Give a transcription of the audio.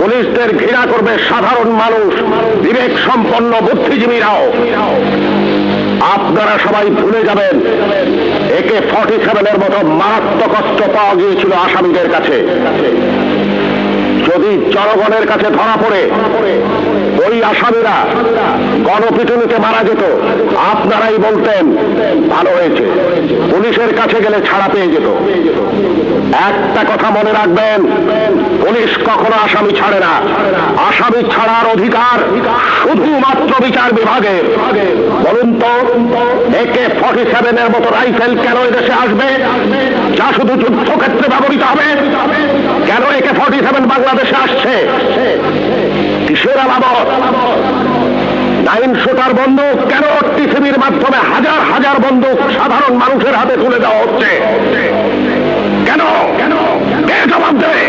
পুলিশদের ঘৃণা করবে সাধারণ মানুষ, বিবেক সম্পন্ন বুদ্ধিজীবীরাও। আপনারা সবাই ভুলে যাবেন AK-47 মতো মারাত্মক অস্ত্র পাওয়া গিয়েছিল আসামিদের কাছে। যদি জনগণের কাছে ধরা পড়ে ওই আসামিরা গণপিটুনিতে মারা যেত, আপনারাই বলতেন ভালো হয়েছে, পুলিশের কাছে গেলে ছাড়া পেয়ে যেত। একটা কথা মনে রাখবেন, পুলিশ কখনো আসামি ছাড়ে না। আসামি ছাড়ার অধিকার শুধুমাত্র বিচার বিভাগের। বলুন তো, AK-47 মতো রাইফেল কেন এদেশে আসবে, যা শুধু যুদ্ধক্ষেত্রে ব্যবহৃত হবে? কেন AK-47 বাংলাদেশে আসছে? কিসের আলামত? 9 শুটার বন্দুক কেন টিসিবির মাধ্যমে হাজার হাজার বন্দুক সাধারণ মানুষের হাতে তুলে দেওয়া হচ্ছে? কেন? কে জবাব দেবে?